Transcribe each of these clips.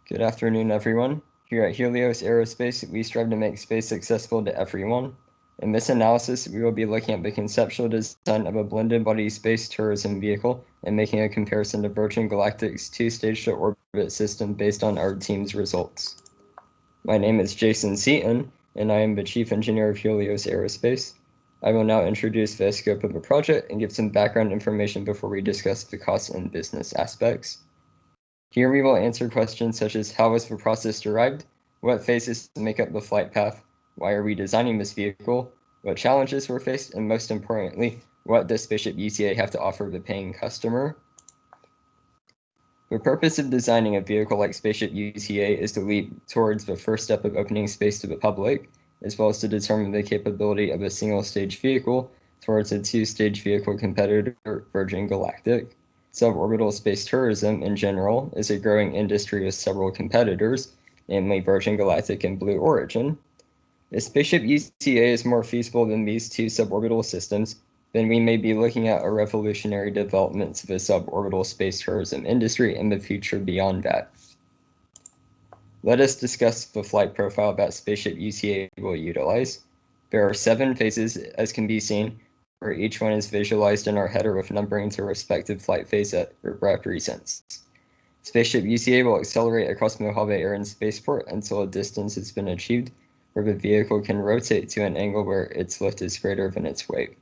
Good afternoon, everyone. Here at Helios Aerospace, we strive to make space accessible to everyone. In this analysis, we will be looking at the conceptual design of a blended-body space tourism vehicle and making a comparison to Virgin Galactic's two-stage-to-orbit system based on our team's results. My name is Jason Seaton, and I am the Chief Engineer of Helios Aerospace. I will now introduce the scope of the project and give some background information before we discuss the cost and business aspects. Here we will answer questions such as how was the process derived, what phases make up the flight path, why are we designing this vehicle, what challenges were faced, and most importantly, what does Spaceship UTA have to offer the paying customer? The purpose of designing a vehicle like Spaceship UTA is to lead towards the first step of opening space to the public, as well as to determine the capability of a single-stage vehicle towards a two-stage vehicle competitor, Virgin Galactic. Suborbital space tourism, in general, is a growing industry with several competitors, namely Virgin Galactic and Blue Origin. If Spaceship UTA is more feasible than these two suborbital systems, then we may be looking at a revolutionary development of the suborbital space tourism industry in the future beyond that. Let us discuss the flight profile that Spaceship UTA will utilize. There are 7 phases, as can be seen, where each one is visualized in our header with numbering to respective flight phase that represents. Spaceship UTA will accelerate across Mojave Air and Spaceport until a distance has been achieved where the vehicle can rotate to an angle where its lift is greater than its weight.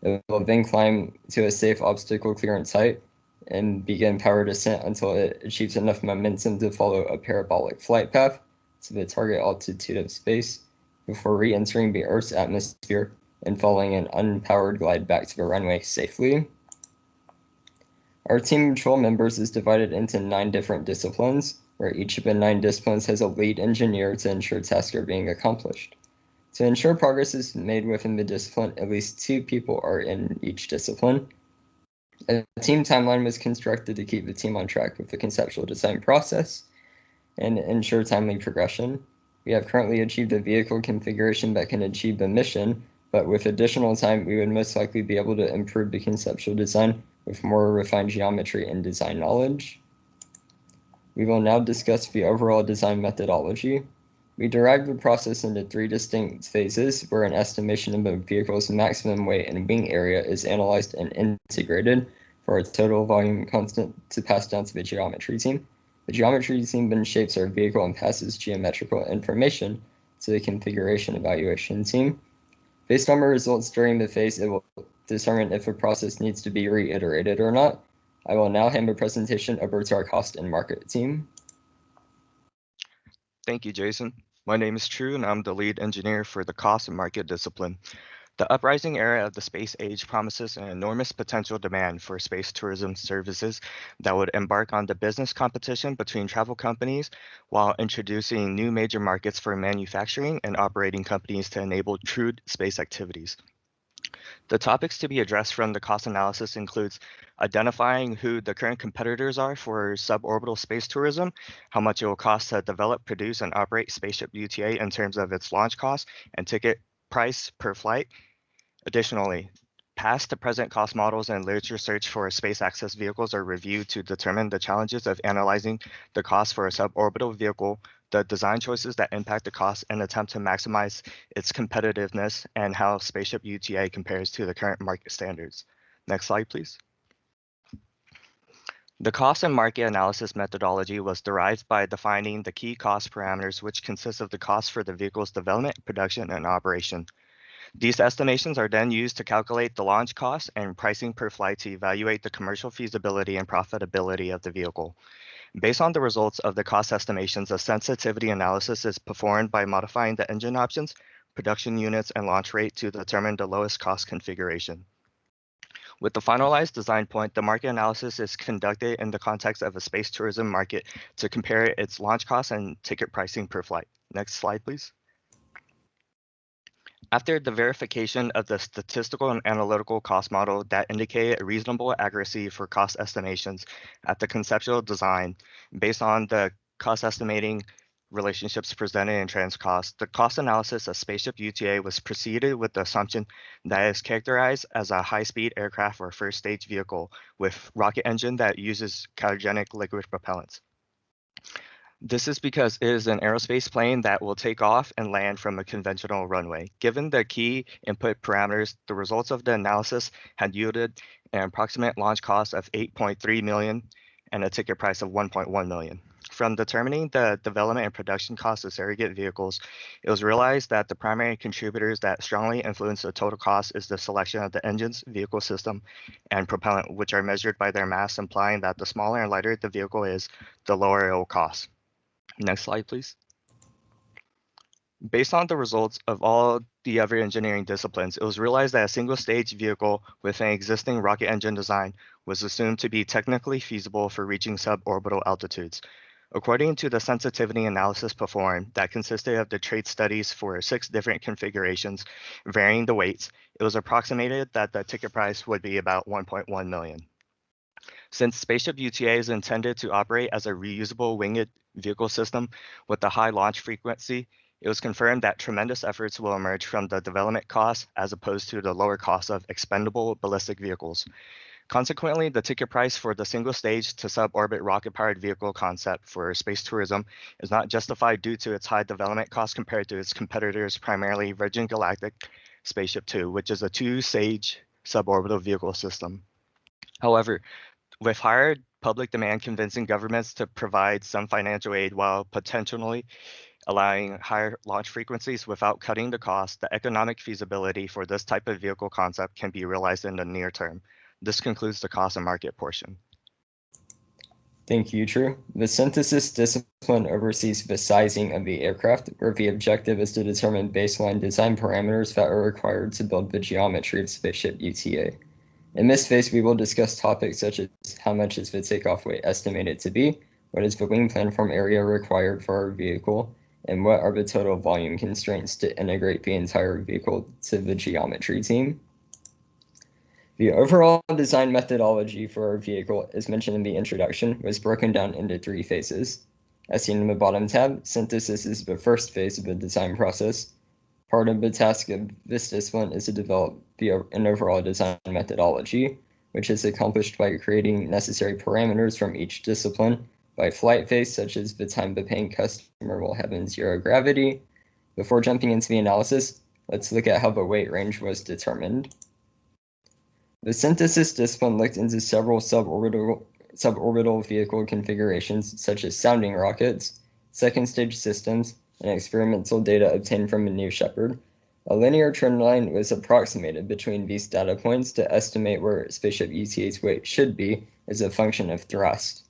It will then climb to a safe obstacle clearance height and begin power descent until it achieves enough momentum to follow a parabolic flight path to the target altitude of space before re-entering the Earth's atmosphere and following an unpowered glide back to the runway safely. Our team of patrol members is divided into 9 different disciplines, where each of the 9 disciplines has a lead engineer to ensure tasks are being accomplished. To ensure progress is made within the discipline, at least 2 people are in each discipline. A team timeline was constructed to keep the team on track with the conceptual design process and ensure timely progression. We have currently achieved a vehicle configuration that can achieve the mission, but with additional time, we would most likely be able to improve the conceptual design with more refined geometry and design knowledge. We will now discuss the overall design methodology. We derived the process into 3 distinct phases, where an estimation of the vehicle's maximum weight and wing area is analyzed and integrated for a total volume constant to pass down to the geometry team. The geometry team then shapes our vehicle and passes geometrical information to the configuration evaluation team. Based on the results during the phase, it will determine if a process needs to be reiterated or not. I will now hand the presentation over to our cost and market team. Thank you, Jason. My name is True, and I'm the lead engineer for the cost and market discipline. The uprising era of the space age promises an enormous potential demand for space tourism services that would embark on the business competition between travel companies while introducing new major markets for manufacturing and operating companies to enable true space activities. The topics to be addressed from the cost analysis includes identifying who the current competitors are for suborbital space tourism, how much it will cost to develop, produce, and operate Spaceship UTA in terms of its launch cost and ticket price per flight. Additionally, past to present cost models and literature search for space access vehicles are reviewed to determine the challenges of analyzing the cost for a suborbital vehicle, the design choices that impact the cost, and attempt to maximize its competitiveness, and how Spaceship UTA compares to the current market standards. Next slide, please. The cost and market analysis methodology was derived by defining the key cost parameters, which consist of the cost for the vehicle's development, production, and operation. These estimations are then used to calculate the launch cost and pricing per flight to evaluate the commercial feasibility and profitability of the vehicle. Based on the results of the cost estimations, a sensitivity analysis is performed by modifying the engine options, production units, and launch rate to determine the lowest cost configuration. With the finalized design point, the market analysis is conducted in the context of a space tourism market to compare its launch costs and ticket pricing per flight. Next slide, please. After the verification of the statistical and analytical cost model that indicated a reasonable accuracy for cost estimations at the conceptual design, based on the cost estimating relationships presented in TransCost, the cost analysis of Spaceship UTA was preceded with the assumption that it is characterized as a high-speed aircraft or first-stage vehicle with rocket engine that uses cryogenic liquid propellants. This is because it is an aerospace plane that will take off and land from a conventional runway. Given the key input parameters, the results of the analysis had yielded an approximate launch cost of 8.3 million and a ticket price of 1.1 million. From determining the development and production costs of surrogate vehicles, it was realized that the primary contributors that strongly influence the total cost is the selection of the engines, vehicle system, and propellant, which are measured by their mass, implying that the smaller and lighter the vehicle is, the lower it will cost. Next slide, please. Based on the results of all the other engineering disciplines, it was realized that a single-stage vehicle with an existing rocket engine design was assumed to be technically feasible for reaching suborbital altitudes. According to the sensitivity analysis performed that consisted of the trait studies for 6 different configurations, varying the weights, it was approximated that the ticket price would be about 1.1 million. Since Spaceship UTA is intended to operate as a reusable winged vehicle system with a high launch frequency, it was confirmed that tremendous efforts will emerge from the development costs as opposed to the lower cost of expendable ballistic vehicles. Consequently, the ticket price for the single-stage to suborbit rocket-powered vehicle concept for space tourism is not justified due to its high development cost compared to its competitors, primarily Virgin Galactic Spaceship Two, which is a 2-stage suborbital vehicle system. However, with higher public demand convincing governments to provide some financial aid while potentially allowing higher launch frequencies without cutting the cost, the economic feasibility for this type of vehicle concept can be realized in the near term. This concludes the cost and market portion. Thank you, Drew. The synthesis discipline oversees the sizing of the aircraft, where the objective is to determine baseline design parameters that are required to build the geometry of Spaceship UTA. In this phase, we will discuss topics such as how much is the takeoff weight estimated to be, what is the wing platform area required for our vehicle, and what are the total volume constraints to integrate the entire vehicle to the geometry team. The overall design methodology for our vehicle, as mentioned in the introduction, was broken down into 3 phases. As seen in the bottom tab, synthesis is the first phase of the design process. Part of the task of this discipline is to develop an overall design methodology, which is accomplished by creating necessary parameters from each discipline by flight phase, such as the time the paying customer will have in zero gravity. Before jumping into the analysis, let's look at how the weight range was determined. The synthesis discipline looked into several suborbital vehicle configurations, such as sounding rockets, second-stage systems, and experimental data obtained from a New Shepard. A linear trend line was approximated between these data points to estimate where Spaceship UTA's weight should be as a function of thrust.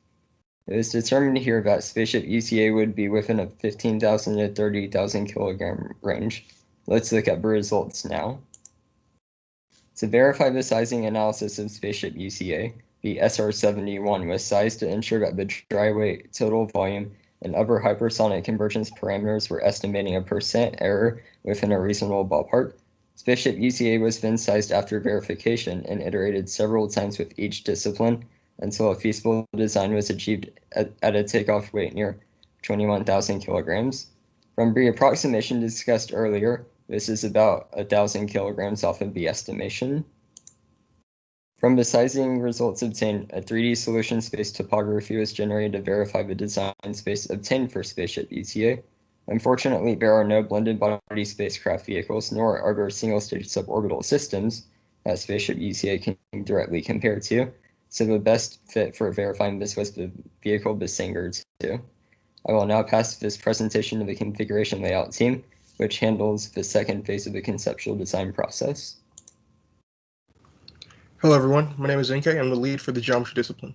It was determined here that Spaceship UTA would be within a 15,000 to 30,000 kilogram range. Let's look at the results now. To verify the sizing analysis of Spaceship UTA, the SR-71 was sized to ensure that the dry weight, total volume, and other hypersonic convergence parameters were estimating a % error within a reasonable ballpark. Spaceship UTA was then sized after verification and iterated several times with each discipline until a feasible design was achieved at a takeoff weight near 21,000 kilograms. From the approximation discussed earlier, this is about 1,000 kilograms off of the estimation. From the sizing results obtained, a 3D solution space topography was generated to verify the design space obtained for Spaceship UTA. Unfortunately, there are no blended body spacecraft vehicles, nor are there single-stage suborbital systems that Spaceship UTA can directly compare to, so the best fit for verifying this was the vehicle Basinger 2. I will now pass this presentation to the configuration layout team, which handles the second phase of the conceptual design process. Hello everyone, my name is Zenke. I'm the lead for the geometry discipline.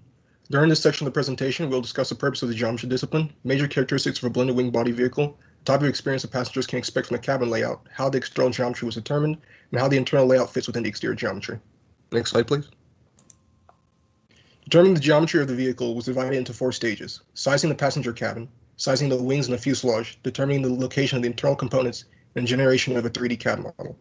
During this section of the presentation, we'll discuss the purpose of the geometry discipline, major characteristics of a blended wing body vehicle, the type of experience that passengers can expect from the cabin layout, how the external geometry was determined, and how the internal layout fits within the exterior geometry. Next slide, please. Determining the geometry of the vehicle was divided into 4 stages: sizing the passenger cabin, sizing the wings and the fuselage, determining the location of the internal components, and generation of a 3D CAD model.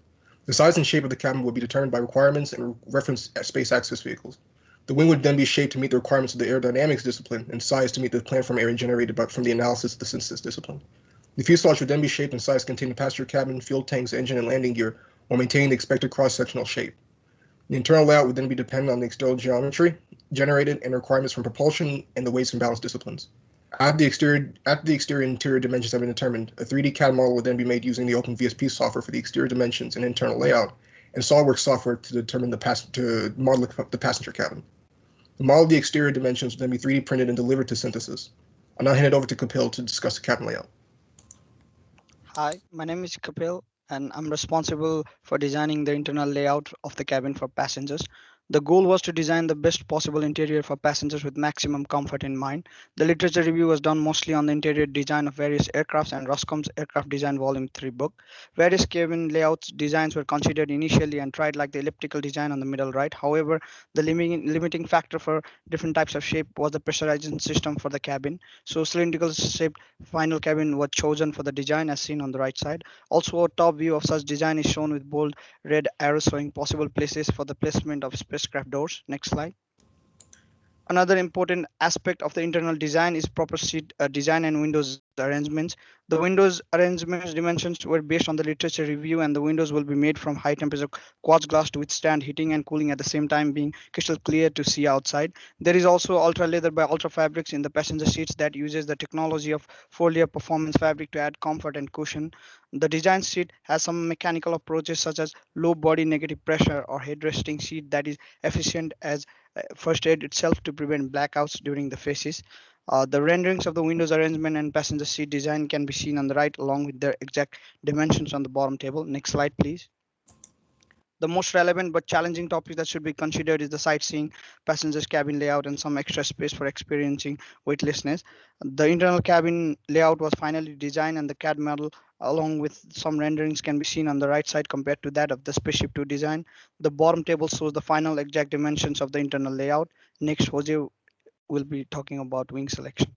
The size and shape of the cabin would be determined by requirements and reference space access vehicles. The wing would then be shaped to meet the requirements of the aerodynamics discipline and sized to meet the planetary area generated from the analysis of the synthesis discipline. The fuselage would then be shaped and sized to contain the passenger cabin, fuel tanks, engine, and landing gear while maintaining the expected cross-sectional shape. The internal layout would then be dependent on the external geometry generated and requirements from propulsion and the weights and balance disciplines. After the exterior and interior dimensions have been determined, a 3D CAD model will then be made using the OpenVSP software for the exterior dimensions and internal layout, and SolidWorks software to determine to model the passenger cabin. The model of the exterior dimensions will then be 3D printed and delivered to synthesis. I'll now hand it over to Kapil to discuss the cabin layout. Hi, my name is Kapil, and I'm responsible for designing the internal layout of the cabin for passengers. The goal was to design the best possible interior for passengers with maximum comfort in mind. The literature review was done mostly on the interior design of various aircrafts and Roscom's Aircraft Design Volume 3 book. Various cabin layouts designs were considered initially and tried, like the elliptical design on the middle right. However, the limiting factor for different types of shape was the pressurization system for the cabin. So cylindrical shaped final cabin was chosen for the design as seen on the right side. Also, a top view of such design is shown with bold red arrows showing possible places for the placement of spacecraft doors. Next slide. Another important aspect of the internal design is proper seat design and windows arrangements. The windows arrangements dimensions were based on the literature review, and the windows will be made from high temperature quartz glass to withstand heating and cooling at the same time, being crystal clear to see outside. There is also ultra leather by ultra fabrics in the passenger seats that uses the technology of 4-layer performance fabric to add comfort and cushion. The design seat has some mechanical approaches such as low body negative pressure or headresting seat that is efficient as first aid itself to prevent blackouts during the phases. The renderings of the windows arrangement and passenger seat design can be seen on the right along with their exact dimensions on the bottom table. Next slide, please. The most relevant but challenging topic that should be considered is the sightseeing, passengers cabin layout, and some extra space for experiencing weightlessness. The internal cabin layout was finally designed, and the CAD model along with some renderings can be seen on the right side compared to that of the Spaceship 2 design. The bottom table shows the final exact dimensions of the internal layout. Next, Jose will be talking about wing selection.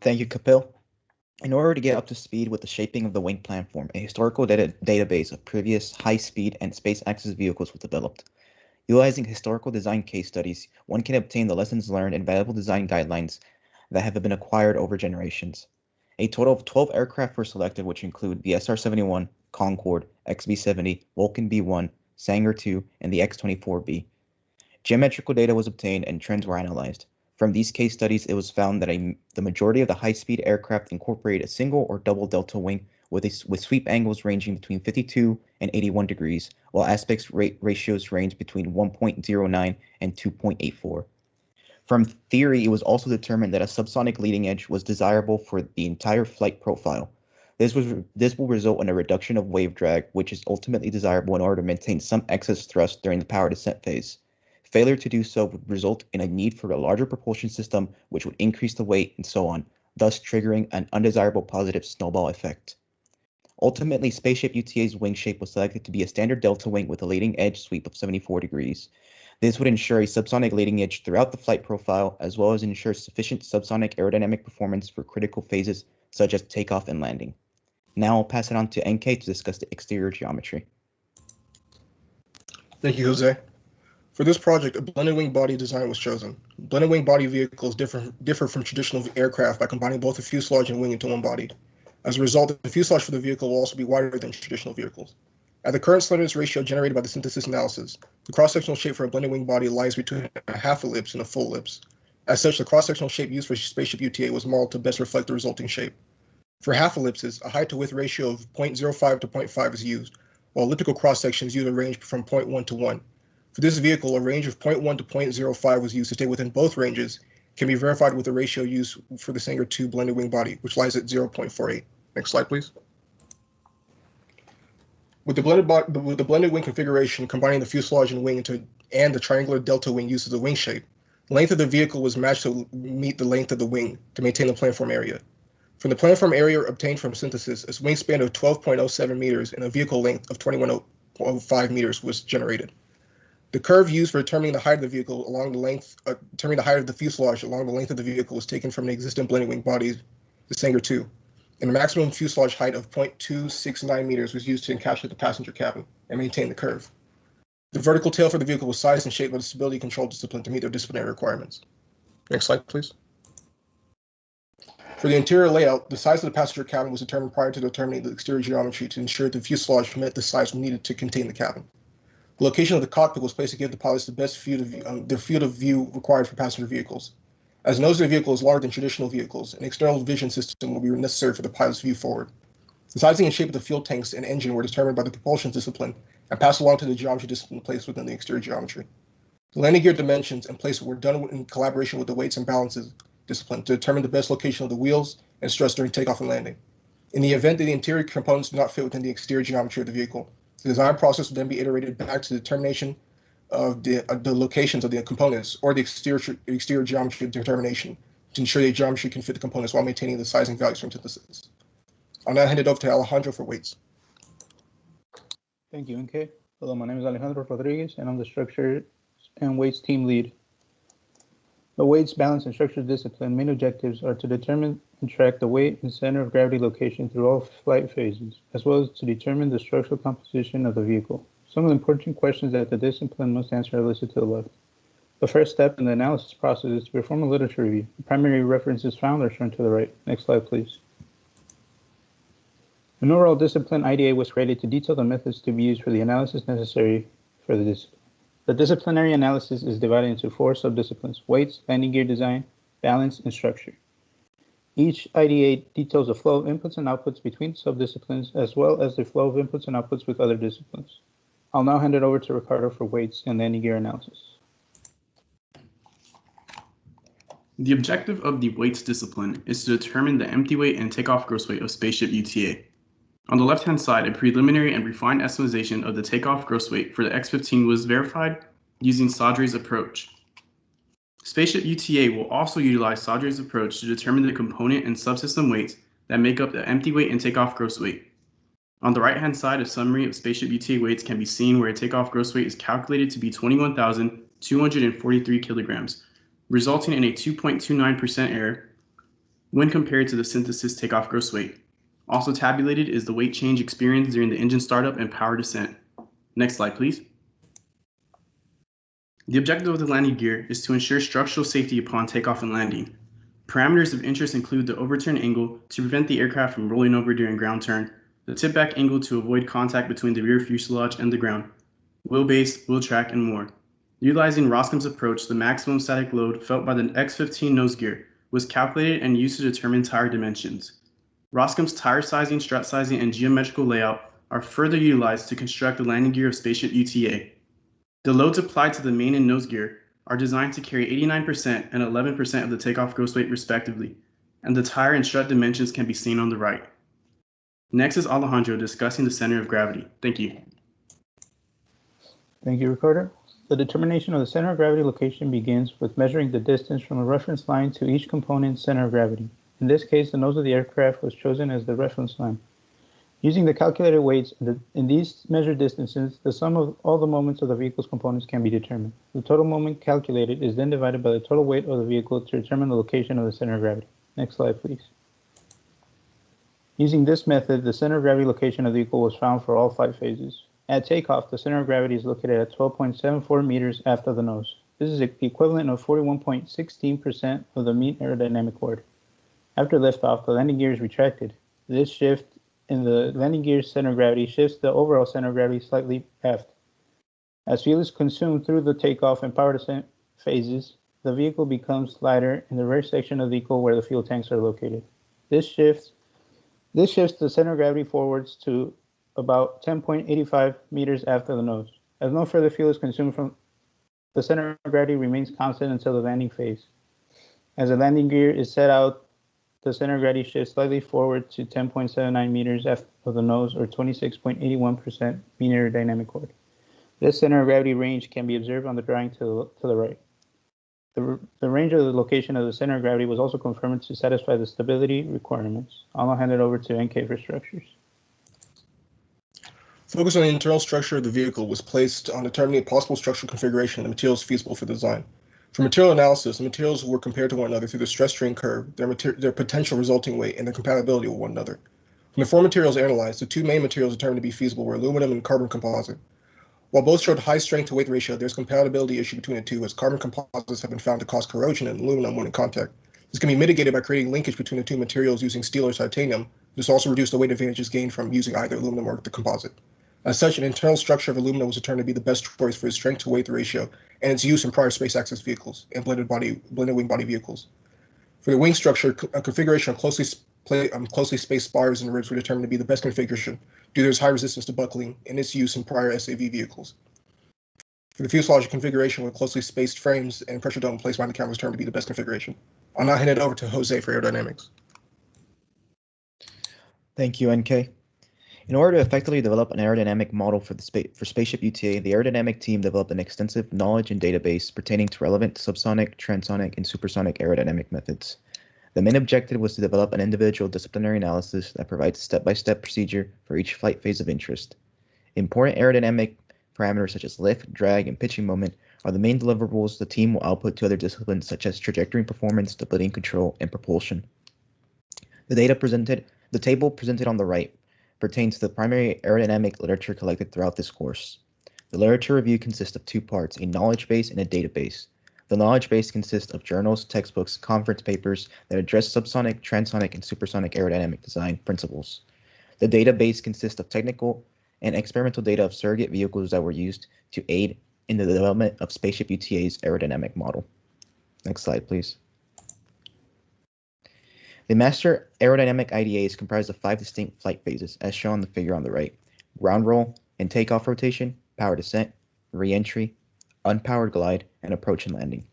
Thank you, Kapil. In order to get up to speed with the shaping of the wing platform, a historical database of previous high-speed and space-access vehicles was developed. Utilizing historical design case studies, one can obtain the lessons learned and valuable design guidelines that have been acquired over generations. A total of 12 aircraft were selected, which include the SR-71, Concorde, XB-70, Vulcan B-1, Sanger 2, and the X-24B. Geometrical data was obtained and trends were analyzed. From these case studies, it was found that the majority of the high-speed aircraft incorporate a single or double delta wing with sweep angles ranging between 52 and 81 degrees, while aspect ratios range between 1.09 and 2.84. From theory, it was also determined that a subsonic leading edge was desirable for the entire flight profile. This will result in a reduction of wave drag, which is ultimately desirable in order to maintain some excess thrust during the power descent phase. Failure to do so would result in a need for a larger propulsion system, which would increase the weight and so on, thus triggering an undesirable positive snowball effect. Ultimately, Spaceship UTA's wing shape was selected to be a standard delta wing with a leading edge sweep of 74 degrees. This would ensure a subsonic leading edge throughout the flight profile, as well as ensure sufficient subsonic aerodynamic performance for critical phases such as takeoff and landing. Now I'll pass it on to NK to discuss the exterior geometry. Thank you, Jose. For this project, a blended wing body design was chosen. Blended wing body vehicles differ from traditional aircraft by combining both the fuselage and wing into one body. As a result, the fuselage for the vehicle will also be wider than traditional vehicles. At the current slenderness ratio generated by the synthesis analysis, the cross-sectional shape for a blended wing body lies between a half ellipse and a full ellipse. As such, the cross-sectional shape used for Spaceship UTA was modeled to best reflect the resulting shape. For half ellipses, a height to width ratio of 0.05 to 0.5 is used, while elliptical cross-sections use a range from 0.1 to 1. For this vehicle, a range of 0.1 to 0.05 was used to stay within both ranges, can be verified with the ratio used for the Sanger 2 blended wing body, which lies at 0.48. Next slide, please. With the blended wing configuration, combining the fuselage and wing and the triangular delta wing used as the wing shape, the length of the vehicle was matched to meet the length of the wing to maintain the planform area. From the planform area obtained from synthesis, a wingspan of 12.07 meters and a vehicle length of 21.05 meters was generated. The curve used for determining the height of the vehicle determining the height of the fuselage along the length of the vehicle was taken from an existing blended wing body, the Sanger 2, and the maximum fuselage height of 0.269 meters was used to encapsulate the passenger cabin and maintain the curve. The vertical tail for the vehicle was sized and shaped by the stability control discipline to meet their disciplinary requirements. Next slide, please. For the interior layout, the size of the passenger cabin was determined prior to determining the exterior geometry to ensure the fuselage met the size needed to contain the cabin. The location of the cockpit was placed to give the pilots the best field of view required for passenger vehicles. As the nose of the vehicle is larger than traditional vehicles, an external vision system will be necessary for the pilot's view forward. The sizing and shape of the fuel tanks and engine were determined by the propulsion discipline and passed along to the geometry discipline placed within the exterior geometry. The landing gear dimensions and placement were done in collaboration with the weights and balances discipline to determine the best location of the wheels and stress during takeoff and landing. In the event that the interior components do not fit within the exterior geometry of the vehicle, the design process will then be iterated back to the determination of the locations of the components or the exterior geometry determination to ensure the geometry can fit the components while maintaining the sizing values from synthesis. I'll now hand it over to Alejandro for weights. Thank you, NK. Hello, my name is Alejandro Rodriguez, and I'm the Structure and Weights Team Lead. The Weights, Balance, and Structure Discipline main objectives are to determine and track the weight and center of gravity location through all flight phases, as well as to determine the structural composition of the vehicle. Some of the important questions that the discipline must answer are listed to the left. The first step in the analysis process is to perform a literature review. The primary references found are shown to the right. Next slide, please. An overall discipline IDA was created to detail the methods to be used for the analysis necessary for the discipline. The disciplinary analysis is divided into 4 subdisciplines: weights, landing gear design, balance, and structure. Each IDA details the flow of inputs and outputs between subdisciplines, as well as the flow of inputs and outputs with other disciplines. I'll now hand it over to Ricardo for weights and landing gear analysis. The objective of the weights discipline is to determine the empty weight and takeoff gross weight of spaceship UTA. On the left-hand side, a preliminary and refined estimation of the takeoff gross weight for the X-15 was verified using Sadri's approach. Spaceship UTA will also utilize Sadri's approach to determine the component and subsystem weights that make up the empty weight and takeoff gross weight. On the right-hand side, a summary of spaceship UTA weights can be seen where a takeoff gross weight is calculated to be 21,243 kilograms, resulting in a 2.29% error when compared to the synthesis takeoff gross weight. Also tabulated is the weight change experienced during the engine startup and power descent. Next slide, please. The objective of the landing gear is to ensure structural safety upon takeoff and landing. Parameters of interest include the overturn angle to prevent the aircraft from rolling over during ground turn, the tip-back angle to avoid contact between the rear fuselage and the ground, wheelbase, wheel track, and more. Utilizing Roscom's approach, the maximum static load felt by the X-15 nose gear was calculated and used to determine tire dimensions. Roscom's tire sizing, strut sizing, and geometrical layout are further utilized to construct the landing gear of spaceship UTA. The loads applied to the main and nose gear are designed to carry 89% and 11% of the takeoff gross weight respectively, and the tire and strut dimensions can be seen on the right. Next is Alejandro discussing the center of gravity. Thank you. Thank you, Ricardo. The determination of the center of gravity location begins with measuring the distance from a reference line to each component's center of gravity. In this case, the nose of the aircraft was chosen as the reference line. Using the calculated weights in these measured distances, the sum of all the moments of the vehicle's components can be determined. The total moment calculated is then divided by the total weight of the vehicle to determine the location of the center of gravity. Next slide, please. Using this method, the center of gravity location of the vehicle was found for all flight phases. At takeoff, the center of gravity is located at 12.74 meters aft of the nose. This is the equivalent of 41.16% of the mean aerodynamic load. After liftoff, the landing gear is retracted. This shift in the landing gear's center of gravity shifts the overall center of gravity slightly aft. As fuel is consumed through the takeoff and power descent phases, the vehicle becomes lighter in the rear section of the vehicle where the fuel tanks are located. This shifts the center of gravity forwards to about 10.85 meters aft of the nose. As no further fuel is consumed from the center of gravity remains constant until the landing phase. As the landing gear is set out, the center of gravity shifts slightly forward to 10.79 meters aft of the nose, or 26.81% mean aerodynamic load. This center of gravity range can be observed on the drawing to the right. The range of the location of the center of gravity was also confirmed to satisfy the stability requirements. I'll now hand it over to NK for structures. Focus on the internal structure of the vehicle was placed on determining a possible structural configuration and the materials feasible for design. For material analysis, the materials were compared to one another through the stress-strain curve, their potential resulting weight, and their compatibility with one another. From the 4 materials analyzed, the 2 main materials determined to be feasible were aluminum and carbon composite. While both showed high strength-to-weight ratio, there's a compatibility issue between the two, as carbon composites have been found to cause corrosion in aluminum when in contact. This can be mitigated by creating linkage between the 2 materials using steel or titanium. This also reduces the weight advantages gained from using either aluminum or the composite. As such, an internal structure of aluminum was determined to be the best choice for its strength to weight ratio and its use in prior space access vehicles and blended wing body vehicles. For the wing structure, a configuration of closely spaced spars and ribs were determined to be the best configuration due to its high resistance to buckling and its use in prior SAV vehicles. For the fuselage, a configuration with closely spaced frames and pressure dome placed behind the cabin was determined to be the best configuration. I'll now hand it over to Jose for aerodynamics. Thank you, NK. In order to effectively develop an aerodynamic model for Spaceship UTA, the aerodynamic team developed an extensive knowledge and database pertaining to relevant subsonic, transonic, and supersonic aerodynamic methods. The main objective was to develop an individual disciplinary analysis that provides a step-by-step procedure for each flight phase of interest. Important aerodynamic parameters such as lift, drag, and pitching moment are the main deliverables the team will output to other disciplines such as trajectory performance, stability and control, and propulsion. The table presented on the right pertains to the primary aerodynamic literature collected throughout this course. The literature review consists of two parts, a knowledge base and a database. The knowledge base consists of journals, textbooks, conference papers that address subsonic, transonic, and supersonic aerodynamic design principles. The database consists of technical and experimental data of surrogate vehicles that were used to aid in the development of Spaceship UTA's aerodynamic model. Next slide, please. The master aerodynamic IDA is comprised of 5 distinct flight phases, as shown in the figure on the right: ground roll and takeoff rotation, power descent, re-entry, unpowered glide, and approach and landing.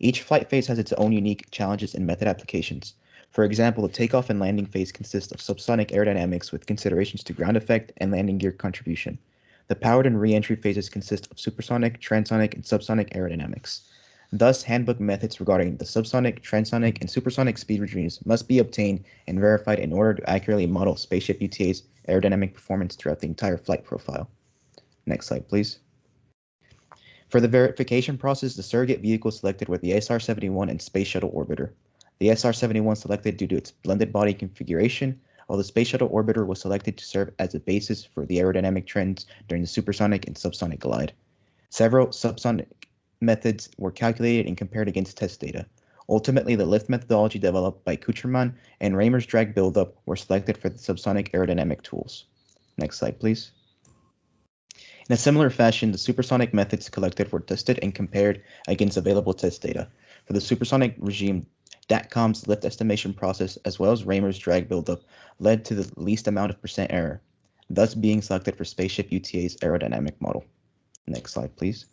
Each flight phase has its own unique challenges and method applications. For example, the takeoff and landing phase consists of subsonic aerodynamics with considerations to ground effect and landing gear contribution. The powered and re-entry phases consist of supersonic, transonic, and subsonic aerodynamics. Thus, handbook methods regarding the subsonic, transonic, and supersonic speed regimes must be obtained and verified in order to accurately model Spaceship UTA's aerodynamic performance throughout the entire flight profile. Next slide, please. For the verification process, the surrogate vehicles selected were the SR-71 and Space Shuttle Orbiter. The SR-71 selected due to its blended body configuration, while the Space Shuttle Orbiter was selected to serve as a basis for the aerodynamic trends during the supersonic and subsonic glide. Several subsonic methods were calculated and compared against test data. Ultimately, the lift methodology developed by Kucherman and Raymer's drag buildup were selected for the subsonic aerodynamic tools. Next slide, please. In a similar fashion, the supersonic methods collected were tested and compared against available test data. For the supersonic regime, DATCOM's lift estimation process as well as Raymer's drag buildup led to the least amount of percent error, thus being selected for Spaceship UTA's aerodynamic model. Next slide, please.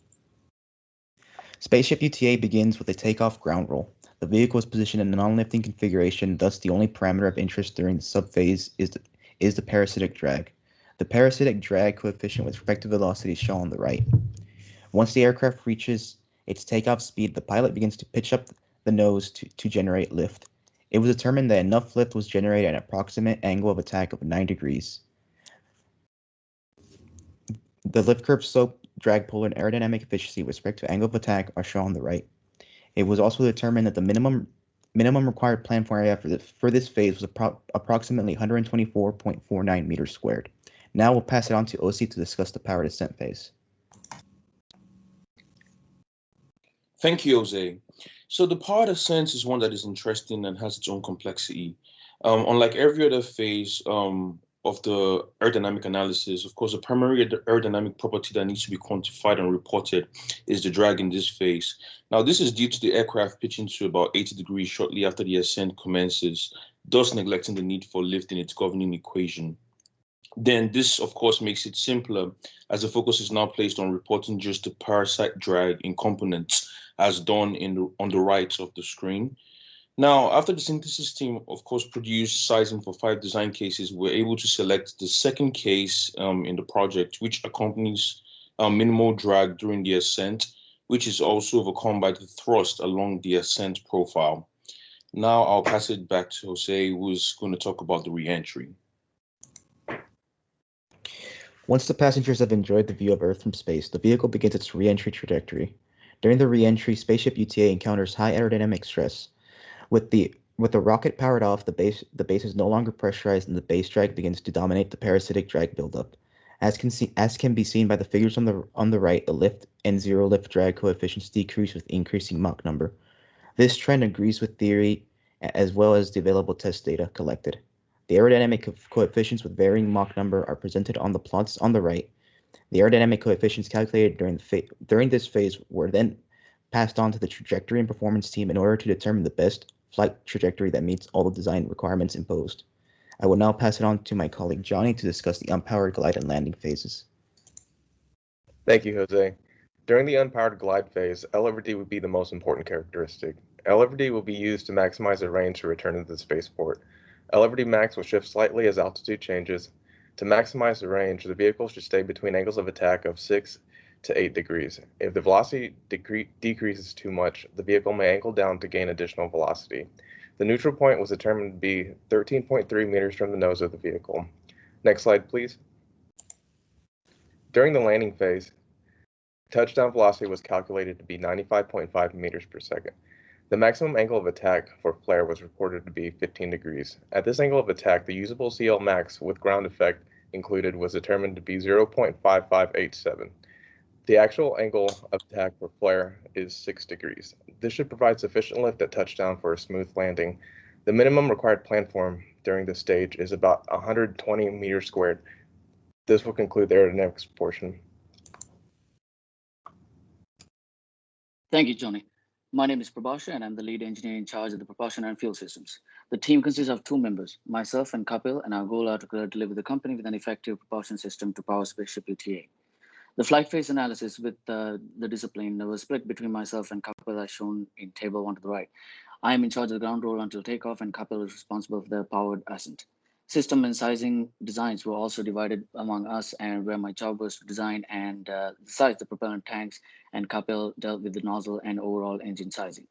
Spaceship UTA begins with a takeoff ground roll. The vehicle is positioned in a non-lifting configuration, thus the only parameter of interest during the subphase is the parasitic drag. The parasitic drag coefficient with respect to velocity is shown on the right. Once the aircraft reaches its takeoff speed, the pilot begins to pitch up the nose to generate lift. It was determined that enough lift was generated at an approximate angle of attack of 9 degrees. The lift curve slope, drag pull, and aerodynamic efficiency with respect to angle of attack are shown on the right. It was also determined that the minimum required planform area for this phase was approximately 124.49 meters squared. Now we'll pass it on to OC to discuss the power descent phase. Thank you, Jose. So the power descent is one that is interesting and has its own complexity. Unlike every other phase of the aerodynamic analysis, of course, the primary aerodynamic property that needs to be quantified and reported is the drag in this phase. Now, this is due to the aircraft pitching to about 80 degrees shortly after the ascent commences, thus neglecting the need for lift in its governing equation. Then this, of course, makes it simpler as the focus is now placed on reporting just the parasite drag in components as done on the right of the screen. Now, after the synthesis team, of course, produced sizing for 5 design cases, we're able to select the second case in the project, which accompanies minimal drag during the ascent, which is also overcome by the thrust along the ascent profile. Now I'll pass it back to Jose, who's going to talk about the re-entry. Once the passengers have enjoyed the view of Earth from space, the vehicle begins its re-entry trajectory. During the re-entry, Spaceship UTA encounters high aerodynamic stress. With the rocket powered off, the base is no longer pressurized and the base drag begins to dominate the parasitic drag buildup. As can be seen by the figures on the right, the lift and zero lift drag coefficients decrease with increasing Mach number. This trend agrees with theory as well as the available test data collected. The aerodynamic coefficients with varying Mach number are presented on the plots on the right. The aerodynamic coefficients calculated during this phase were then passed on to the trajectory and performance team in order to determine the best flight trajectory that meets all the design requirements imposed. I will now pass it on to my colleague Johnny to discuss the unpowered glide and landing phases. Thank you, Jose. During the unpowered glide phase, L over D would be the most important characteristic. L over D will be used to maximize the range to return to the spaceport. L over D max will shift slightly as altitude changes. To maximize the range, the vehicle should stay between angles of attack of 6 to 8 degrees. If the velocity decreases too much, the vehicle may angle down to gain additional velocity. The neutral point was determined to be 13.3 meters from the nose of the vehicle. Next slide, please. During the landing phase, touchdown velocity was calculated to be 95.5 meters per second. The maximum angle of attack for flare was reported to be 15 degrees. At this angle of attack, the usable CL max with ground effect included was determined to be 0.5587. The actual angle of attack for flare is 6 degrees. This should provide sufficient lift at touchdown for a smooth landing. The minimum required planform during this stage is about 120 meters squared. This will conclude the aerodynamics portion. Thank you, Johnny. My name is Propulsion, and I'm the lead engineer in charge of the propulsion and fuel systems. The team consists of 2 members, myself and Kapil, and our goal is to deliver the company with an effective propulsion system to power spaceship UTA. The flight phase analysis with the discipline was split between myself and Kapil as shown in table 1 to the right. I am in charge of the ground roll until takeoff, and Kapil is responsible for the powered ascent. System and sizing designs were also divided among us, and where my job was to design and size the propellant tanks, and Kapil dealt with the nozzle and overall engine sizing.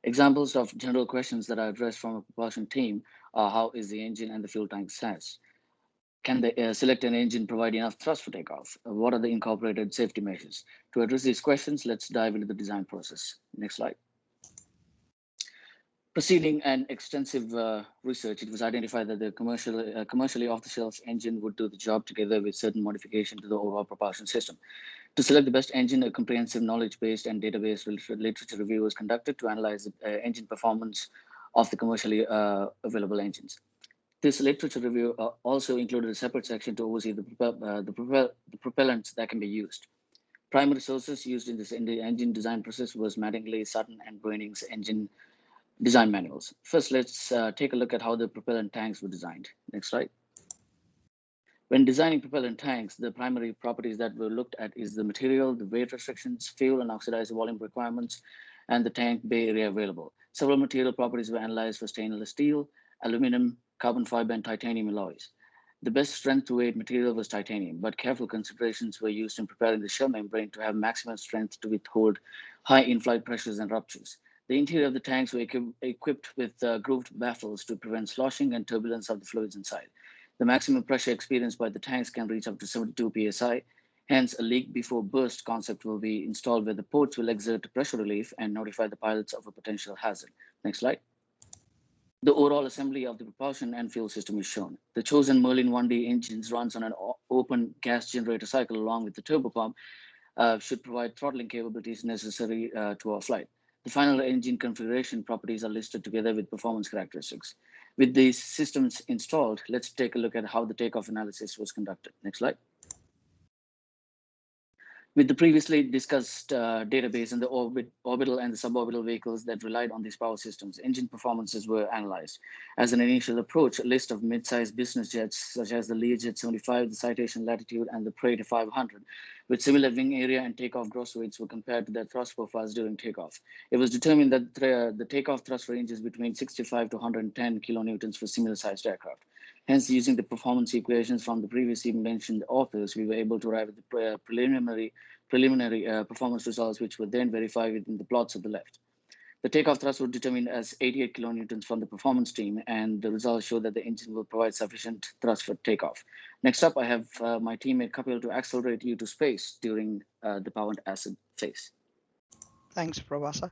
Examples of general questions that I addressed from a propulsion team are: how is the engine and the fuel tank sized? Can the selected engine provide enough thrust for takeoff? What are the incorporated safety measures? To address these questions, let's dive into the design process. Next slide. Proceeding an extensive research, it was identified that the commercially off-the-shelf engine would do the job together with certain modification to the overall propulsion system. To select the best engine, a comprehensive knowledge-based and database literature review was conducted to analyze the engine performance of the commercially available engines. This literature review also included a separate section to oversee the propellants that can be used. Primary sources used in the engine design process was Mattingly, Sutton, and Bruning's engine design manuals. First, let's take a look at how the propellant tanks were designed. Next slide. When designing propellant tanks, the primary properties that were looked at is the material, the weight restrictions, fuel and oxidizer volume requirements, and the tank bay area available. Several material properties were analyzed for stainless steel, aluminum, carbon fiber, and titanium alloys. The best strength to weight material was titanium, but careful considerations were used in preparing the shell membrane to have maximum strength to withhold high in-flight pressures and ruptures. The interior of the tanks were equipped with grooved baffles to prevent sloshing and turbulence of the fluids inside. The maximum pressure experienced by the tanks can reach up to 72 psi. Hence, a leak before burst concept will be installed where the ports will exert pressure relief and notify the pilots of a potential hazard. Next slide. The overall assembly of the propulsion and fuel system is shown. The chosen Merlin 1D engines runs on an open gas generator cycle along with the turbopump should provide throttling capabilities necessary to our flight. The final engine configuration properties are listed together with performance characteristics. With these systems installed, let's take a look at how the takeoff analysis was conducted. Next slide. With the previously discussed database and the orbital and the suborbital vehicles that relied on these power systems, engine performances were analyzed. As an initial approach, a list of mid-sized business jets such as the Learjet 75, the Citation Latitude, and the Praetor 500 with similar wing area and takeoff gross weights were compared to their thrust profiles during takeoff. It was determined that the takeoff thrust range is between 65 to 110 kilonewtons for similar-sized aircraft. Hence, using the performance equations from the previously mentioned authors, we were able to arrive at the preliminary performance results, which were then verified within the plots at the left. The takeoff thrust was determined as 88 kilonewtons from the performance team, and the results show that the engine will provide sufficient thrust for takeoff. Next up, I have my teammate Kapil to accelerate you to space during the powered ascent phase. Thanks, Prabhasa.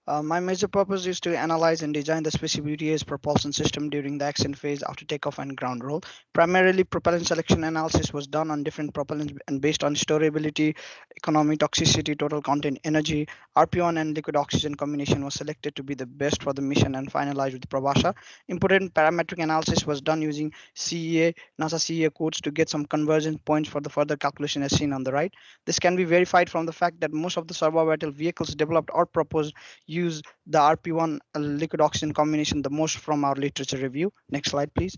My major purpose is to analyze and design the specific UTA's propulsion system during the ascent phase after takeoff and ground roll. Primarily, propellant selection analysis was done on different propellants and based on storability, economy, toxicity, total content, energy. RP1 and liquid oxygen combination was selected to be the best for the mission and finalized with Probasha. Important parametric analysis was done using NASA CEA codes to get some conversion points for the further calculation as seen on the right. This can be verified from the fact that most of the suborbital vehicles developed or proposed use the RP1 liquid oxygen combination the most from our literature review. Next slide, please.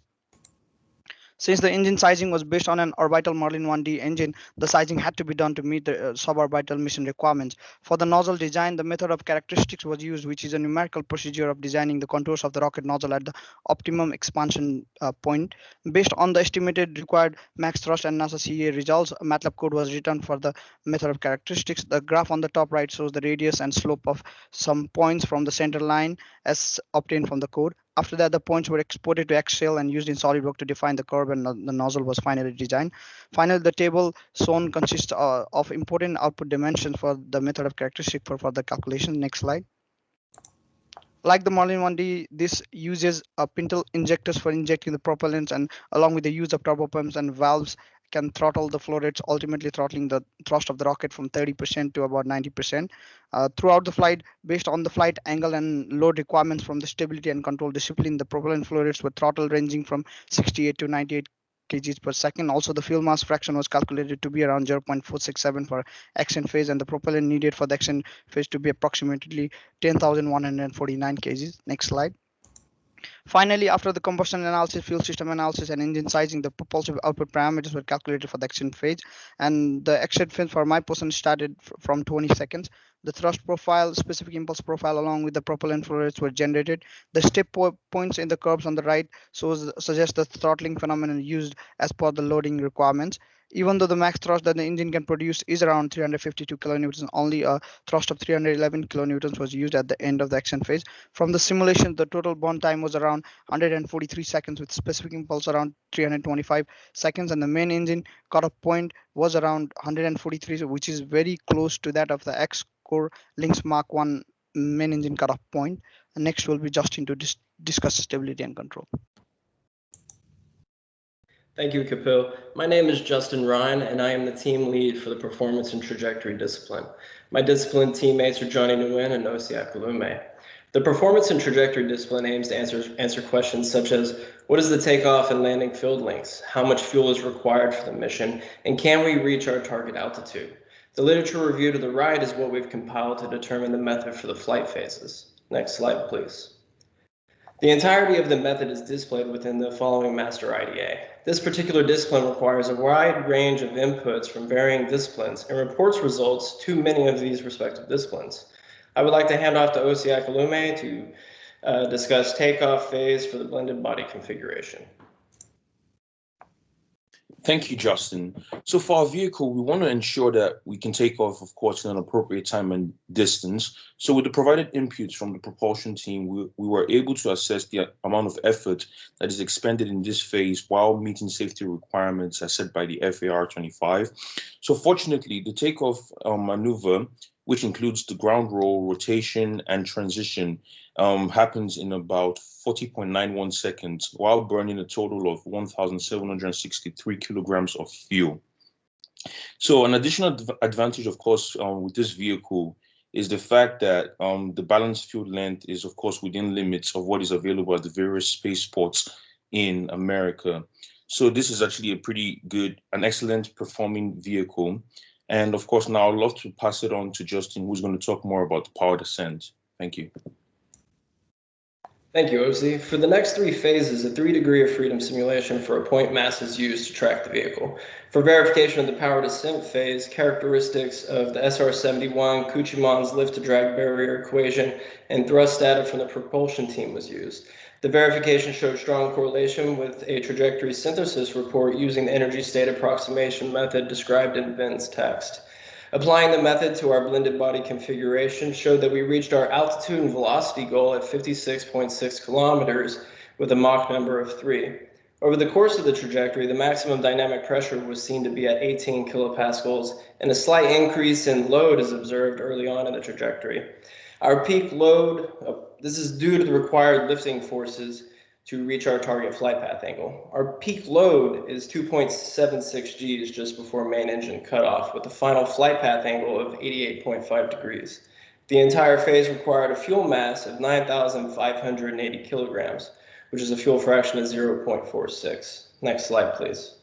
Since the engine sizing was based on an orbital Merlin 1D engine, the sizing had to be done to meet the suborbital mission requirements. For the nozzle design, the method of characteristics was used, which is a numerical procedure of designing the contours of the rocket nozzle at the optimum expansion point. Based on the estimated required max thrust and NASA CEA results, a MATLAB code was written for the method of characteristics. The graph on the top right shows the radius and slope of some points from the center line as obtained from the code. After that, the points were exported to Excel and used in SolidWorks to define the curve, and the nozzle was finally designed. Finally, the table shown consists of important output dimensions for the method of characteristic for further calculation. Next slide. Like the Merlin 1D, this uses pintle injectors for injecting the propellants, and along with the use of turbopumps and valves, can throttle the flow rates, ultimately throttling the thrust of the rocket from 30% to about 90%. Throughout the flight, based on the flight angle and load requirements from the stability and control discipline, the propellant flow rates were throttled ranging from 68 to 98 kgs per second. Also, the fuel mass fraction was calculated to be around 0.467 for ascent phase, and the propellant needed for the ascent phase to be approximately 10,149 kgs. Next slide. Finally, after the combustion analysis, fuel system analysis, and engine sizing, the propulsive output parameters were calculated for the ascent phase. And the ascent phase for my portion started from 20 seconds. The thrust profile, specific impulse profile, along with the propellant flow rates were generated. The step points in the curves on the right suggest the throttling phenomenon used as per the loading requirements. Even though the max thrust that the engine can produce is around 352 kilonewtons, only a thrust of 311 kilonewtons was used at the end of the ascent phase. From the simulation, the total burn time was around 143 seconds, with specific impulse around 325 seconds, and the main engine cutoff point was around 143, which is very close to that of the X-Core Lynx Mark 1 main engine cutoff point. And next will be Justin to discuss stability and control. Thank you, Kapil. My name is Justin Ryan, and I am the team lead for the Performance and Trajectory discipline. My discipline teammates are Johnny Nguyen and Osia Kalume. The Performance and Trajectory discipline aims to answer questions such as, what is the takeoff and landing field lengths? How much fuel is required for the mission? And can we reach our target altitude? The literature review to the right is what we've compiled to determine the method for the flight phases. Next slide, please. The entirety of the method is displayed within the following master IDA. This particular discipline requires a wide range of inputs from varying disciplines and reports results to many of these respective disciplines. I would like to hand off to Osia Kalume to discuss takeoff phase for the blended body configuration. Thank you, Justin. So for our vehicle, we want to ensure that we can take off, of course, in an appropriate time and distance. So with the provided inputs from the propulsion team, we were able to assess the amount of effort that is expended in this phase while meeting safety requirements as set by the FAA 25. So fortunately, the takeoff maneuver, which includes the ground roll, rotation, and transition, happens in about 40.91 seconds while burning a total of 1,763 kilograms of fuel. So an additional advantage, of course, with this vehicle is the fact that the balanced fuel length is, of course, within limits of what is available at the various spaceports in America. So this is actually a pretty good, an excellent performing vehicle. And of course, now I'd love to pass it on to Justin, who's going to talk more about the powered ascent. Thank you. Thank you, Osi. For the next three phases, a 3 degree of freedom simulation for a point mass is used to track the vehicle. For verification of the powered ascent phase, characteristics of the SR-71, Kuchiman's lift-to-drag barrier equation, and thrust data from the propulsion team was used. The verification showed strong correlation with a trajectory synthesis report using the energy state approximation method described in Ven's text. Applying the method to our blended body configuration showed that we reached our altitude and velocity goal at 56.6 kilometers with a Mach number of 3. Over the course of the trajectory, the maximum dynamic pressure was seen to be at 18 kilopascals, and a slight increase in load is observed early on in the trajectory. Our peak load, this is due to the required lifting forces to reach our target flight path angle. Our peak load is 2.76 Gs just before main engine cutoff, with a final flight path angle of 88.5 degrees. The entire phase required a fuel mass of 9,580 kilograms, which is a fuel fraction of 0.46. Next slide, please.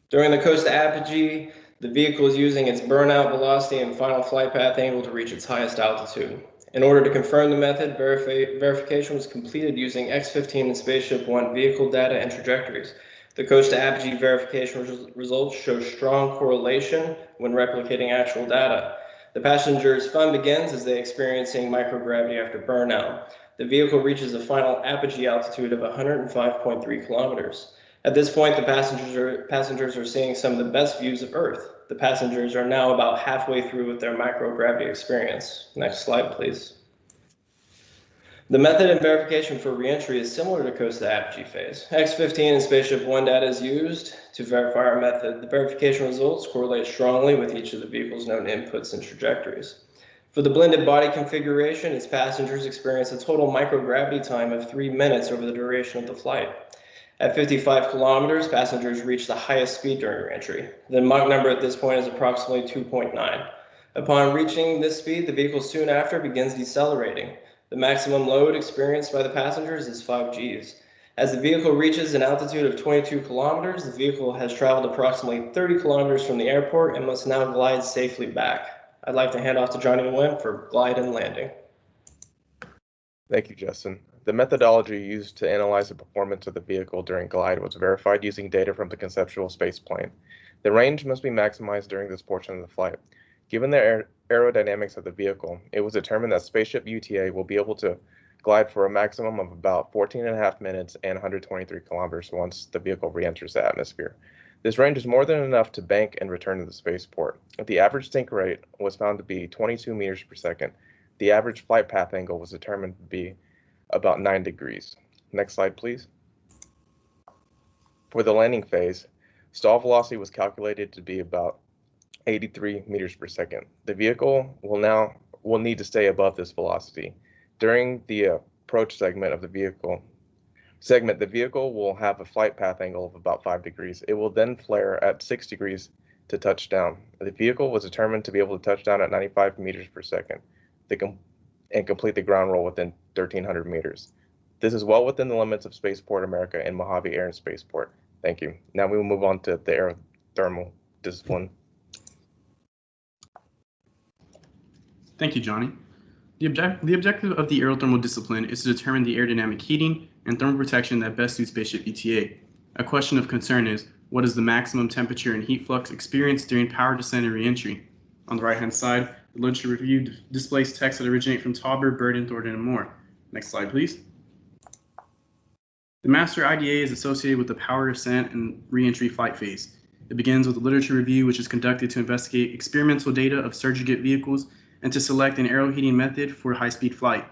During the coast to apogee, the vehicle is using its burnout velocity and final flight path angle to reach its highest altitude. In order to confirm the method, verification was completed using X-15 and Spaceship One vehicle data and trajectories. The coast to apogee verification results show strong correlation when replicating actual data. The passenger's fun begins as they experiencing microgravity after burnout. The vehicle reaches a final apogee altitude of 105.3 kilometers. At this point, the passengers are seeing some of the best views of Earth. The passengers are now about halfway through with their microgravity experience. Next slide, please. The method and verification for reentry is similar to coast to apogee phase. X-15 and Spaceship One data is used to verify our method. The verification results correlate strongly with each of the vehicle's known inputs and trajectories. For the blended body configuration, its passengers experience a total microgravity time of 3 minutes over the duration of the flight. At 55 kilometers, passengers reach the highest speed during reentry. The Mach number at this point is approximately 2.9. Upon reaching this speed, the vehicle soon after begins decelerating. The maximum load experienced by the passengers is 5 Gs. As the vehicle reaches an altitude of 22 kilometers, the vehicle has traveled approximately 30 kilometers from the airport and must now glide safely back. I'd like to hand off to Johnny Nguyen for glide and landing. Thank you, Justin. The methodology used to analyze the performance of the vehicle during glide was verified using data from the conceptual spaceplane. The range must be maximized during this portion of the flight. Given the aerodynamics of the vehicle, it was determined that Spaceship UTA will be able to glide for a maximum of about 14.5 minutes and 123 kilometers once the vehicle re-enters the atmosphere. This range is more than enough to bank and return to the spaceport. The average sink rate was found to be 22 meters per second. The average flight path angle was determined to be about 9 degrees. Next slide, please. For the landing phase, stall velocity was calculated to be about 83 meters per second. The vehicle will need to stay above this velocity. During the approach segment of the vehicle, the vehicle will have a flight path angle of about 5 degrees. It will then flare at 6 degrees to touch down. The vehicle was determined to be able to touch down at 95 meters per second and complete the ground roll within 1,300 meters. This is well within the limits of Spaceport America and Mojave Air and Spaceport. Thank you. Now we will move on to the aerothermal discipline. Thank you, Johnny. The objective of the aerothermal discipline is to determine the aerodynamic heating and thermal protection that best suits Spaceship UTA. A question of concern is, what is the maximum temperature and heat flux experienced during power descent and reentry? On the right-hand side, the literature review displays texts that originate from Tauber, Burden, Thornton, and more. Next slide, please. The master IDA is associated with the power descent and reentry flight phase. It begins with a literature review, which is conducted to investigate experimental data of surrogate vehicles and to select an aero heating method for high-speed flight.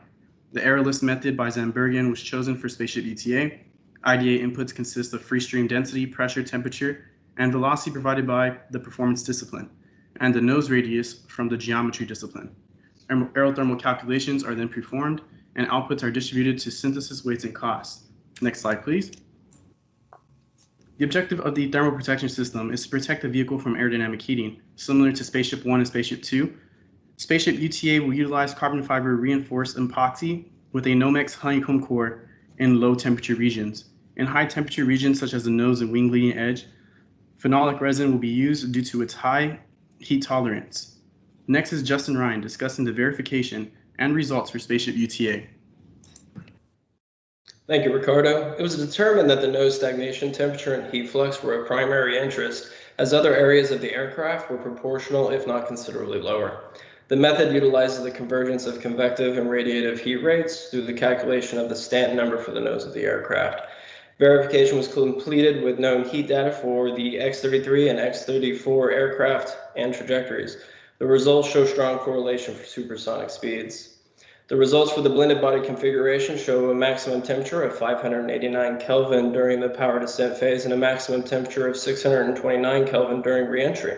The aerolist method by Zandbergen was chosen for Spaceship UTA. IDA inputs consist of free stream density, pressure, temperature, and velocity provided by the performance discipline, and the nose radius from the geometry discipline. Aerothermal calculations are then performed, and outputs are distributed to synthesis weights and costs. Next slide, please. The objective of the thermal protection system is to protect the vehicle from aerodynamic heating, similar to Spaceship One and Spaceship Two. Spaceship UTA will utilize carbon fiber reinforced epoxy with a Nomex honeycomb core in low temperature regions. In high temperature regions, such as the nose and wing leading edge, phenolic resin will be used due to its high heat tolerance. Next is Justin Ryan discussing the verification and results for Spaceship UTA. Thank you, Ricardo. It was determined that the nose stagnation, temperature, and heat flux were of primary interest, as other areas of the aircraft were proportional, if not considerably lower. The method utilizes the convergence of convective and radiative heat rates through the calculation of the Stanton number for the nose of the aircraft. Verification was completed with known heat data for the X-33 and X-34 aircraft and trajectories. The results show strong correlation for supersonic speeds. The results for the blended body configuration show a maximum temperature of 589 Kelvin during the power descent phase and a maximum temperature of 629 Kelvin during reentry.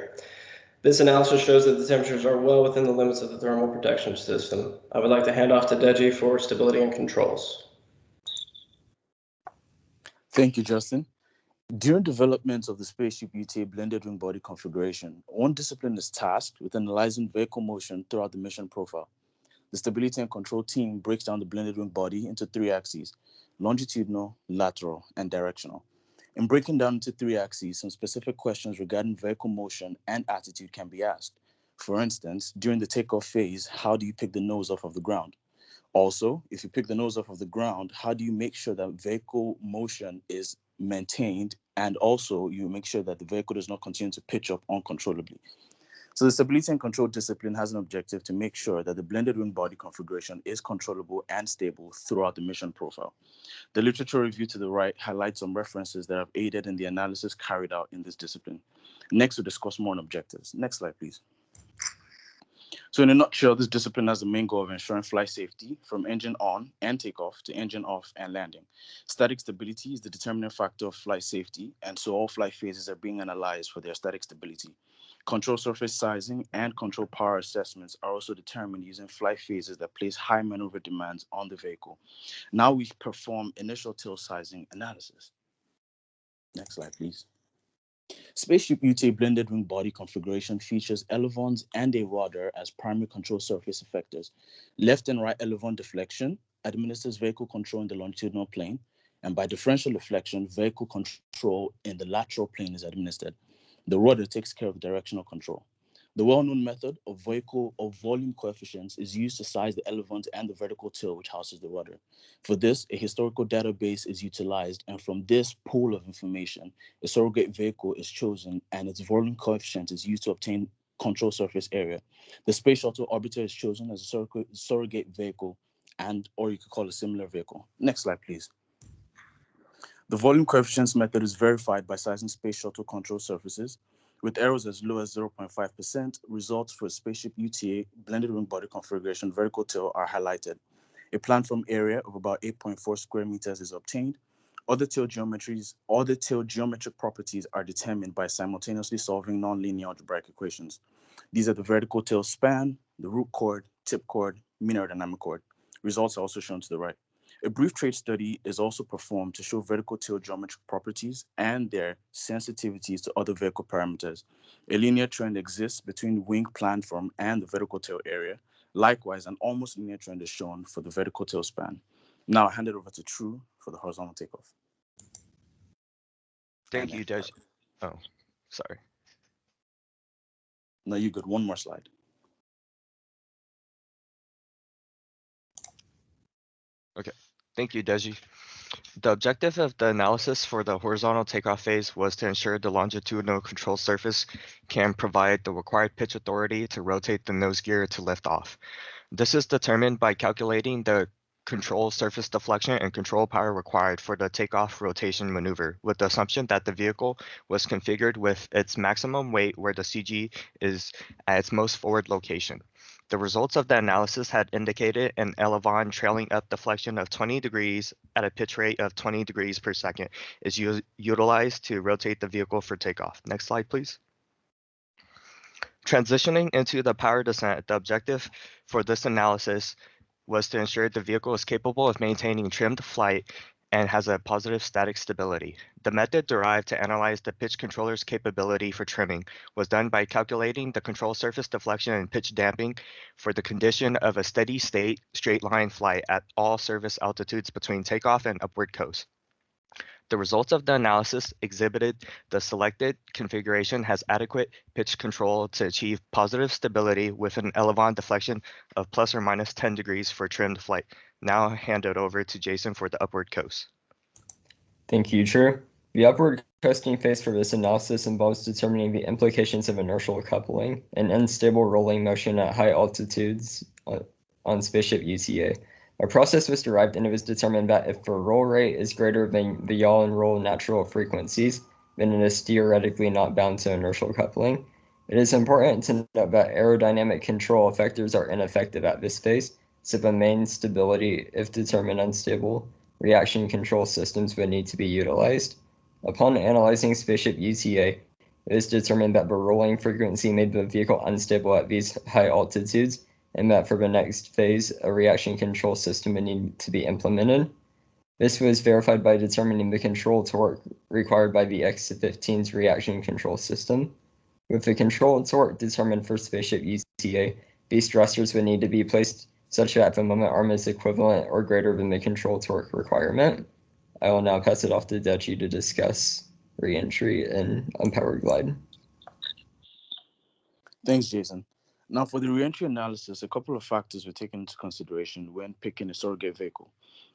This analysis shows that the temperatures are well within the limits of the thermal protection system. I would like to hand off to Deji for stability and controls. Thank you, Justin. During development of the spaceship UTA blended wing body configuration, one discipline is tasked with analyzing vehicle motion throughout the mission profile. The stability and control team breaks down the blended wing body into 3 axes: longitudinal, lateral, and directional. In breaking down into 3 axes, some specific questions regarding vehicle motion and attitude can be asked. For instance, during the takeoff phase, how do you pick the nose off of the ground? Also, if you pick the nose off of the ground, how do you make sure that vehicle motion is maintained, and also you make sure that the vehicle does not continue to pitch up uncontrollably? So the stability and control discipline has an objective to make sure that the blended wing body configuration is controllable and stable throughout the mission profile. The literature review to the right highlights some references that have aided in the analysis carried out in this discipline. Next, we'll discuss more on objectives. Next slide, please. So in a nutshell, this discipline has the main goal of ensuring flight safety from engine on and takeoff to engine off and landing. Static stability is the determining factor of flight safety, and so all flight phases are being analyzed for their static stability. Control surface sizing and control power assessments are also determined using flight phases that place high maneuver demands on the vehicle. Now we perform initial tail sizing analysis. Next slide, please. Spaceship UTA blended wing body configuration features elevons and a rudder as primary control surface effectors. Left and right elevon deflection administers vehicle control in the longitudinal plane, and by differential deflection, vehicle control in the lateral plane is administered. The rudder takes care of directional control. The well-known method of volume coefficients is used to size the elevons and the vertical tail which houses the rudder. For this, a historical database is utilized, and from this pool of information, a surrogate vehicle is chosen and its volume coefficient is used to obtain control surface area. The Space Shuttle Orbiter is chosen as a surrogate vehicle, or you could call it a similar vehicle. Next slide, please. The volume coefficients method is verified by sizing Space Shuttle control surfaces. With errors as low as 0.5%, results for Spaceship UTA blended wing body configuration vertical tail are highlighted. A planform area of about 8.4 square meters is obtained. Other tail geometric properties are determined by simultaneously solving nonlinear algebraic equations. These are the vertical tail span, the root chord, tip chord, mean aerodynamic chord. Results are also shown to the right. A brief trade study is also performed to show vertical tail geometric properties and their sensitivities to other vehicle parameters. A linear trend exists between wing planform and the vertical tail area. Likewise, an almost linear trend is shown for the vertical tail span. Now I hand it over to True for the horizontal takeoff. Thank you, Deji. Oh, sorry. No, you're good. One more slide. Okay, thank you, Deji. The objective of the analysis for the horizontal takeoff phase was to ensure the longitudinal control surface can provide the required pitch authority to rotate the nose gear to lift off. This is determined by calculating the control surface deflection and control power required for the takeoff rotation maneuver, with the assumption that the vehicle was configured with its maximum weight where the CG is at its most forward location. The results of the analysis had indicated an elevon trailing up deflection of 20 degrees at a pitch rate of 20 degrees per second is utilized to rotate the vehicle for takeoff. Next slide, please. Transitioning into the power descent, the objective for this analysis was to ensure the vehicle is capable of maintaining trimmed flight and has a positive static stability. The method derived to analyze the pitch controller's capability for trimming was done by calculating the control surface deflection and pitch damping for the condition of a steady state straight line flight at all service altitudes between takeoff and upward coast. The results of the analysis exhibited the selected configuration has adequate pitch control to achieve positive stability with an elevon deflection of plus or minus 10 degrees for trimmed flight. Now I'll hand it over to Jason for the upward coast. Thank you, True. The upward coasting phase for this analysis involves determining the implications of inertial coupling and unstable rolling motion at high altitudes on Spaceship UTA. A process was derived, and it was determined that if the roll rate is greater than the yaw and roll natural frequencies, then it is theoretically not bound to inertial coupling. It is important to note that aerodynamic control effectors are ineffective at this phase, so the main stability, if determined unstable, reaction control systems would need to be utilized. Upon analyzing Spaceship UTA, it It was determined that the rolling frequency made the vehicle unstable at these high altitudes, and that for the next phase, a reaction control system would need to be implemented. This was verified by determining the control torque required by the X-15's reaction control system. With the control torque determined for spaceship UTA, these thrusters would need to be placed such that the moment arm is equivalent or greater than the control torque requirement. I will now pass it off to Deji to discuss re-entry and unpowered glide. Thanks, Jason. Now, for the re-entry analysis, a couple of factors were taken into consideration when picking a surrogate vehicle.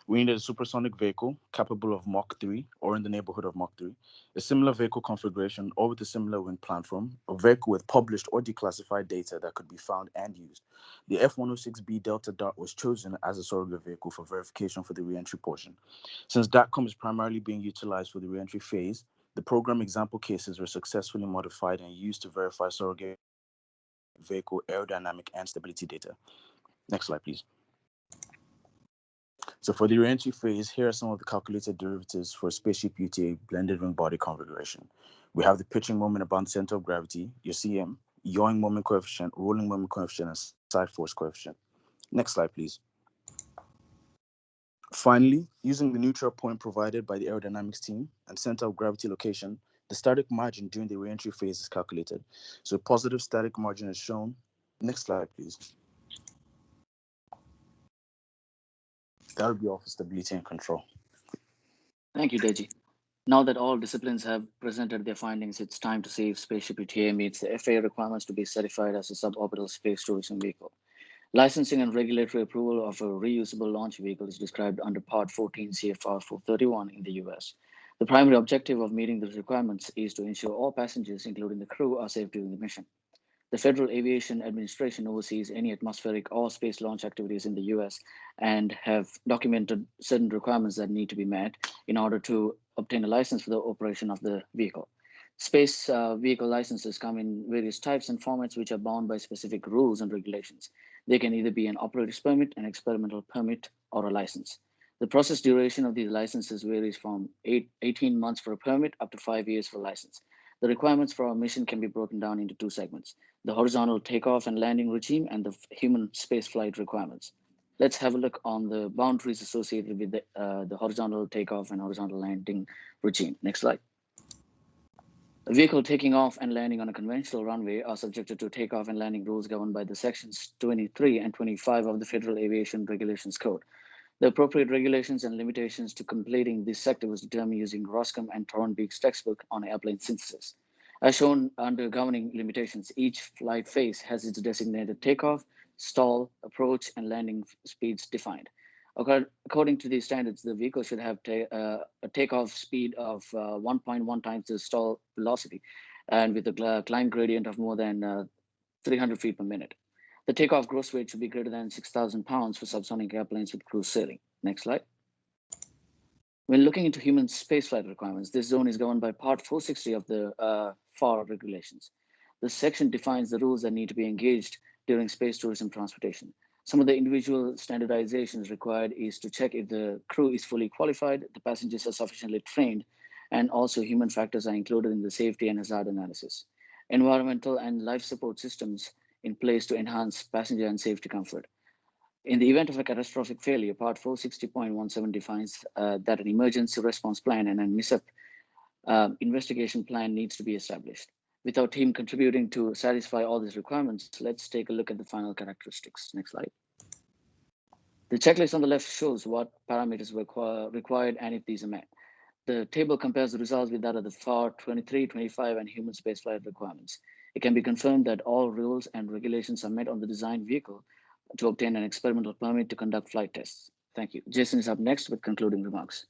We needed a supersonic vehicle capable of Mach 3 or in the neighborhood of Mach 3, a similar vehicle configuration or with a similar wing platform, a vehicle with published or declassified data that could be found and used. The F-106B Delta Dart was chosen as a surrogate vehicle for verification for the re-entry portion. Since DATCOM is primarily being utilized for the re-entry phase, the program example cases were successfully modified and used to verify surrogate vehicle aerodynamic and stability data. Next slide, please. So for the re-entry phase, here are some of the calculated derivatives for spaceship UTA blended wing body configuration. We have the pitching moment about the center of gravity, your CM, yawing moment coefficient, rolling moment coefficient, and side force coefficient. Next slide, please. Finally, using the neutral point provided by the aerodynamics team and center of gravity location, the static margin during the re-entry phase is calculated. So positive static margin is shown. Next slide, please. That would be all for stability and control. Thank you, Deji. Now that all disciplines have presented their findings, it's time to see if Spaceship UTA meets the FAA requirements to be certified as a suborbital space tourism vehicle. Licensing and regulatory approval of a reusable launch vehicle is described under Part 14 CFR 431 in the US. The primary objective of meeting these requirements is to ensure all passengers, including the crew, are safe during the mission. The Federal Aviation Administration oversees any atmospheric or space launch activities in the US and have documented certain requirements that need to be met in order to obtain a license for the operation of the vehicle. Space vehicle licenses come in various types and formats which are bound by specific rules and regulations. They can either be an operator's permit, an experimental permit, or a license. The process duration of these licenses varies from 18 months for a permit up to 5 years for a license. The requirements for our mission can be broken down into two segments: the horizontal takeoff and landing regime and the human spaceflight requirements. Let's have a look on the boundaries associated with the horizontal takeoff and horizontal landing regime. Next slide. A vehicle taking off and landing on a conventional runway are subjected to takeoff and landing rules governed by the sections 23 and 25 of the Federal Aviation Regulations Code. The appropriate regulations and limitations to completing this sector was determined using Roscom and Torrenbeek's textbook on airplane synthesis. As shown under governing limitations, each flight phase has its designated takeoff, stall, approach, and landing speeds defined. According to these standards, the vehicle should have a takeoff speed of 1.1 times the stall velocity and with a climb gradient of more than 300 feet per minute. The takeoff gross weight should be greater than 6,000 pounds for subsonic airplanes with cruise sailing. Next slide. When looking into human spaceflight requirements, this zone is governed by Part 460 of the FAA regulations. This section defines the rules that need to be engaged during space tourism transportation. Some of the individual standardizations required is to check if the crew is fully qualified, the passengers are sufficiently trained, and also human factors are included in the safety and hazard analysis. Environmental and life support systems in place to enhance passenger and safety comfort. In the event of a catastrophic failure, Part 460.17 defines that an emergency response plan and a mishap investigation plan needs to be established. With our team contributing to satisfy all these requirements, let's take a look at the final characteristics. Next slide. The checklist on the left shows what parameters were required and if these are met. The table compares the results with that of the FAR 23, 25, and human spaceflight requirements. It can be confirmed that all rules and regulations are met on the design vehicle to obtain an experimental permit to conduct flight tests. Thank you. Jason is up next with concluding remarks.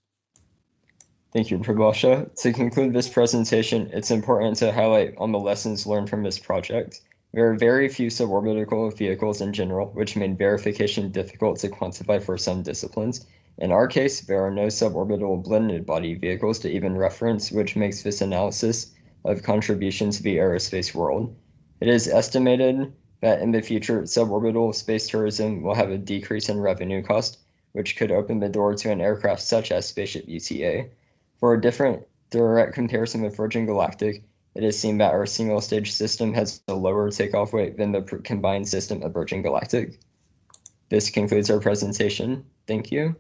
Thank you, Prabhasha. To conclude this presentation, it's important to highlight on the lessons learned from this project. There are very few suborbital vehicles in general, which made verification difficult to quantify for some disciplines. In our case, there are no suborbital blended body vehicles to even reference, which makes this analysis of contribution to the aerospace world. It is estimated that in the future, suborbital space tourism will have a decrease in revenue cost, which could open the door to an aircraft such as Spaceship UTA. For a different direct comparison with Virgin Galactic, it is seen that our single-stage system has a lower takeoff weight than the combined system of Virgin Galactic. This concludes our presentation. Thank you.